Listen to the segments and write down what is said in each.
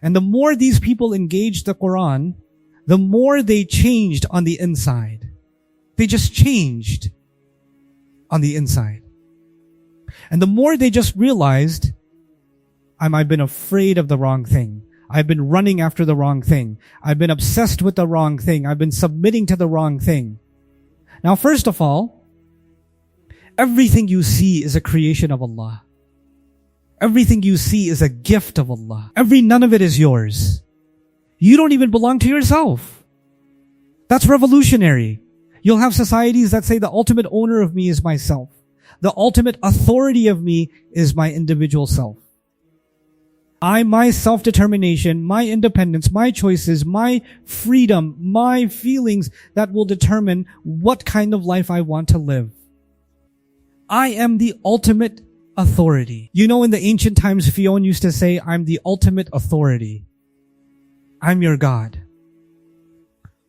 And the more these people engaged the Quran, the more they changed on the inside. They just changed on the inside. And the more they just realized, I've been afraid of the wrong thing. I've been running after the wrong thing. I've been obsessed with the wrong thing. I've been submitting to the wrong thing. Now, first of all, everything you see is a creation of Allah. Everything you see is a gift of Allah. None of it is yours. You don't even belong to yourself. That's revolutionary. You'll have societies that say the ultimate owner of me is myself. The ultimate authority of me is my individual self. My self-determination, my independence, my choices, my freedom, my feelings that will determine what kind of life I want to live. I am the ultimate authority. You know, in the ancient times, Fionn used to say, I'm the ultimate authority. I'm your God.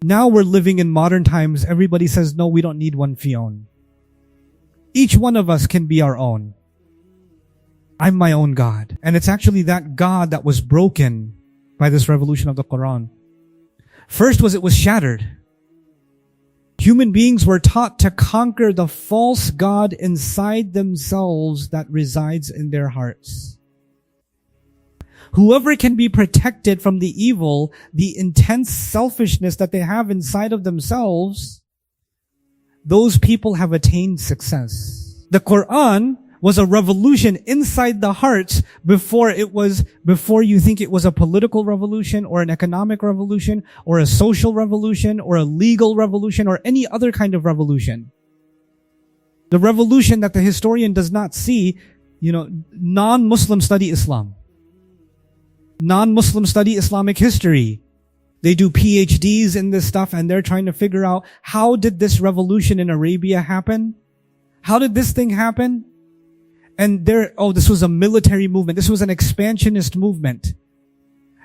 Now we're living in modern times. Everybody says, no, we don't need one Fionn. Each one of us can be our own. I'm my own God. And it's actually that God that was broken by this revolution of the Quran. First it was shattered. Human beings were taught to conquer the false God inside themselves that resides in their hearts. Whoever can be protected from the evil, the intense selfishness that they have inside of themselves, those people have attained success. The Quran was a revolution inside the hearts before you think it was a political revolution or an economic revolution or a social revolution or a legal revolution or any other kind of revolution. The revolution that the historian does not see, non-Muslim study Islam. Non-Muslim study Islamic history. They do PhDs in this stuff and they're trying to figure out, how did this revolution in Arabia happen? How did this thing happen? And this was a military movement. This was an expansionist movement.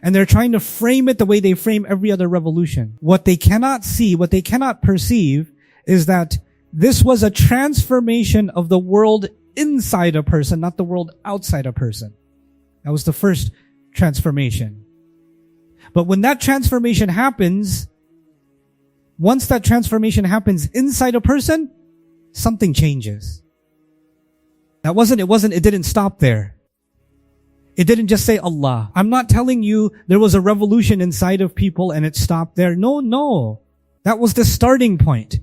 And they're trying to frame it the way they frame every other revolution. What they cannot see, what they cannot perceive, is that this was a transformation of the world inside a person, not the world outside a person. That was the first transformation. But when that transformation happens, once that transformation happens inside a person, something changes. It didn't stop there. It didn't just say Allah. I'm not telling you there was a revolution inside of people and it stopped there. No. That was the starting point.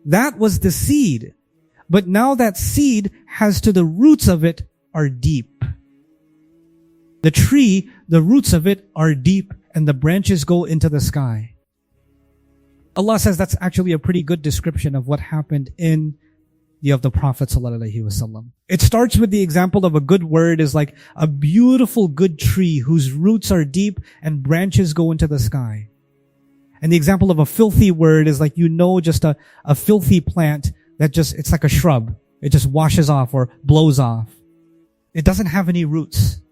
That was the seed. But now that seed the roots of it are deep. The tree, the roots of it are deep and the branches go into the sky. Allah says that's actually a pretty good description of what happened in of the Prophet ﷺ. It starts with the example of a good word is like a beautiful good tree whose roots are deep and branches go into the sky. And the example of a filthy word is like, just a filthy plant that it's like a shrub. It just washes off or blows off. It doesn't have any roots.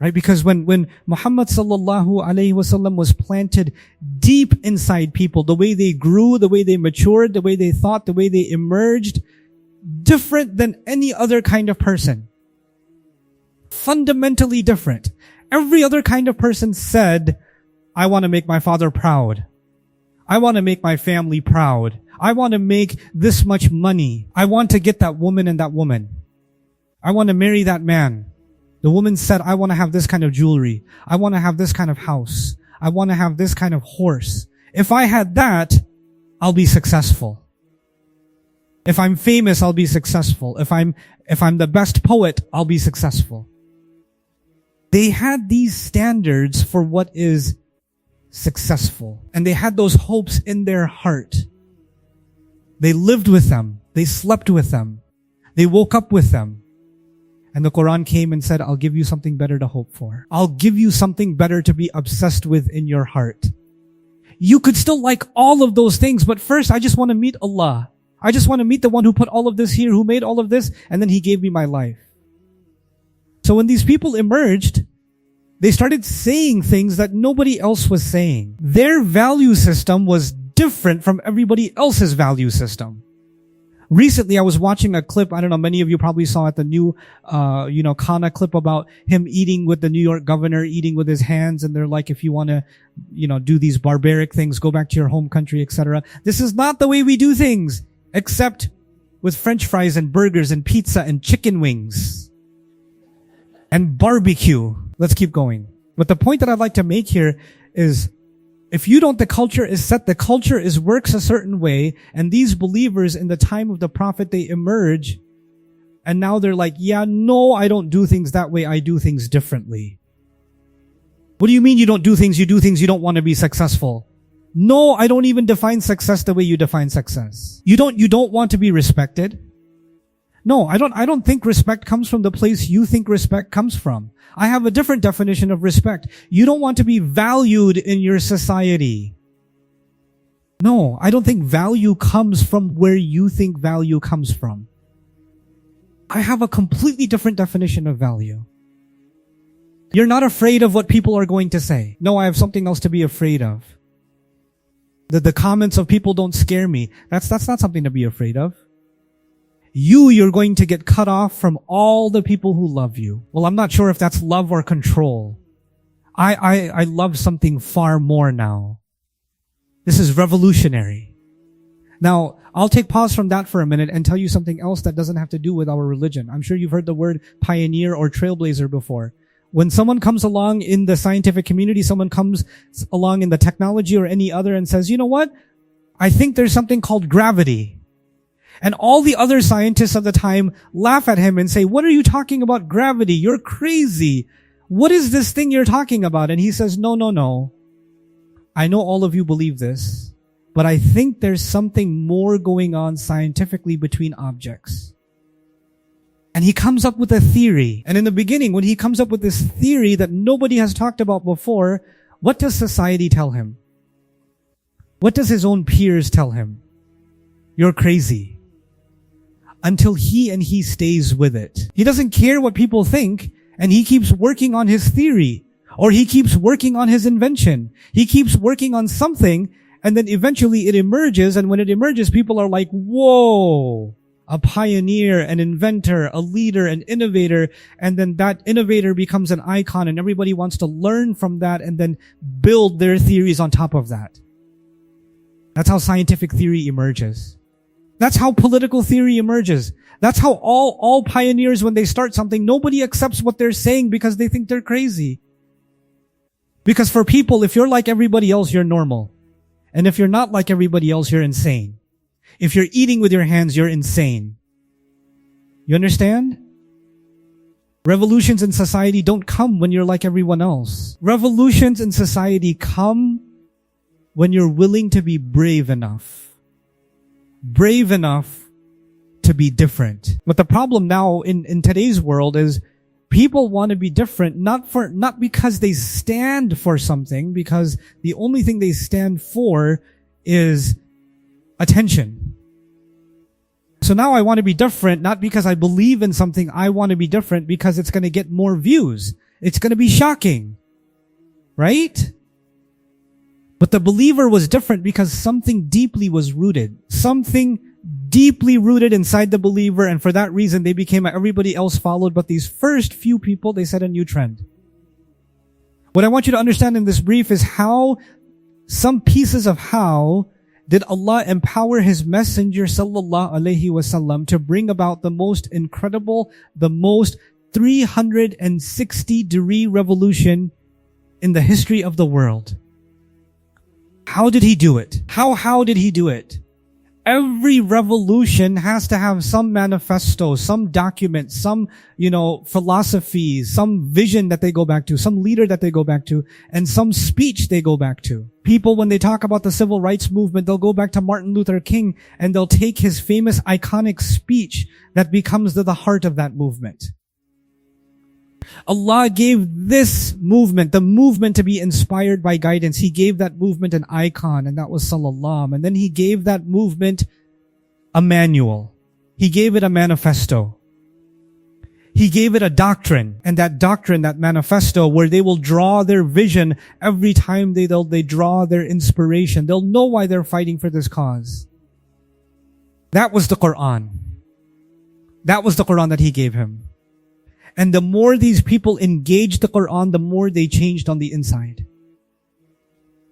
Right? Because when Muhammad sallallahu alaihi wasallam was planted deep inside people, the way they grew, the way they matured, the way they thought, the way they emerged, different than any other kind of person. Fundamentally different. Every other kind of person said, I want to make my father proud. I want to make my family proud. I want to make this much money. I want to get that woman and that woman. I want to marry that man. The woman said, I want to have this kind of jewelry. I want to have this kind of house. I want to have this kind of horse. If I had that, I'll be successful. If I'm famous, I'll be successful. If I'm the best poet, I'll be successful. They had these standards for what is successful. And they had those hopes in their heart. They lived with them. They slept with them. They woke up with them. And the Quran came and said, I'll give you something better to hope for. I'll give you something better to be obsessed with in your heart. You could still like all of those things, but first I just want to meet Allah. I just want to meet the one who put all of this here, who made all of this, and then He gave me my life. So when these people emerged, they started saying things that nobody else was saying. Their value system was different from everybody else's value system. Recently, I was watching a clip. I don't know, many of you probably saw it, the new, Kana clip about him eating with the New York governor, eating with his hands. And they're like, if you want to, do these barbaric things, go back to your home country, etc. This is not the way we do things, except with French fries and burgers and pizza and chicken wings and barbecue. Let's keep going. But the point that I'd like to make here is, if you don't, the culture is set, the culture works a certain way, and these believers in the time of the Prophet, they emerge, and now they're like, yeah, no, I don't do things that way, I do things differently. What do you mean you don't do things? You do things you don't want to be successful. No, I don't even define success the way you define success. You don't want to be respected. No, I don't think respect comes from the place you think respect comes from. I have a different definition of respect. You don't want to be valued in your society. No, I don't think value comes from where you think value comes from. I have a completely different definition of value. You're not afraid of what people are going to say. No, I have something else to be afraid of. The comments of people don't scare me. That's not something to be afraid of. You're going to get cut off from all the people who love you. Well, I'm not sure if that's love or control. I love something far more now. This is revolutionary. Now, I'll take pause from that for a minute and tell you something else that doesn't have to do with our religion. I'm sure you've heard the word pioneer or trailblazer before. When someone comes along in the scientific community, someone comes along in the technology or any other and says, you know what? I think there's something called gravity. And all the other scientists of the time laugh at him and say, what are you talking about gravity? You're crazy. What is this thing you're talking about? And he says, no. I know all of you believe this, but I think there's something more going on scientifically between objects. And he comes up with a theory. And in the beginning, when he comes up with this theory that nobody has talked about before, what does society tell him? What does his own peers tell him? You're crazy. Until he stays with it. He doesn't care what people think, and he keeps working on his theory, or he keeps working on his invention. He keeps working on something, and then eventually it emerges, and when it emerges, people are like, whoa, a pioneer, an inventor, a leader, an innovator, and then that innovator becomes an icon, and everybody wants to learn from that and then build their theories on top of that. That's how scientific theory emerges. That's how political theory emerges. That's how all pioneers, when they start something, nobody accepts what they're saying because they think they're crazy. Because for people, if you're like everybody else, you're normal. And if you're not like everybody else, you're insane. If you're eating with your hands, you're insane. You understand? Revolutions in society don't come when you're like everyone else. Revolutions in society come when you're willing to be brave enough. Brave enough to be different. But the problem now in today's world is people want to be different, not because they stand for something, because the only thing they stand for is attention. So now I want to be different, not because I believe in something. I want to be different because it's going to get more views. It's going to be shocking. Right? But the believer was different because something deeply was rooted. Something deeply rooted inside the believer, and for that reason they became everybody else followed. But these first few people, they set a new trend. What I want you to understand in this brief is some pieces of how did Allah empower His Messenger sallallahu alaihi wasallam to bring about the most incredible, the most 360-degree revolution in the history of the world. How did He do it? How did He do it? Every revolution has to have some manifesto, some document, some, philosophy, some vision that they go back to, some leader that they go back to, and some speech they go back to. People, when they talk about the civil rights movement, they'll go back to Martin Luther King and they'll take his famous iconic speech that becomes the heart of that movement. Allah gave this movement, the movement to be inspired by guidance. He gave that movement an icon, and that was Sallallahu. And then He gave that movement a manual. He gave it a manifesto. He gave it a doctrine, and that doctrine, that manifesto, where they will draw their vision every time they draw their inspiration. They'll know why they're fighting for this cause. That was the Quran. That was the Quran that he gave him. And the more these people engaged the Quran, the more they changed on the inside.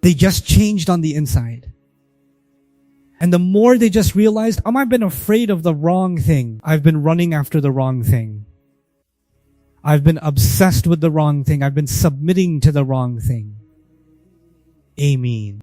They just changed on the inside. And the more they just realized, I've been afraid of the wrong thing. I've been running after the wrong thing. I've been obsessed with the wrong thing. I've been submitting to the wrong thing. Ameen.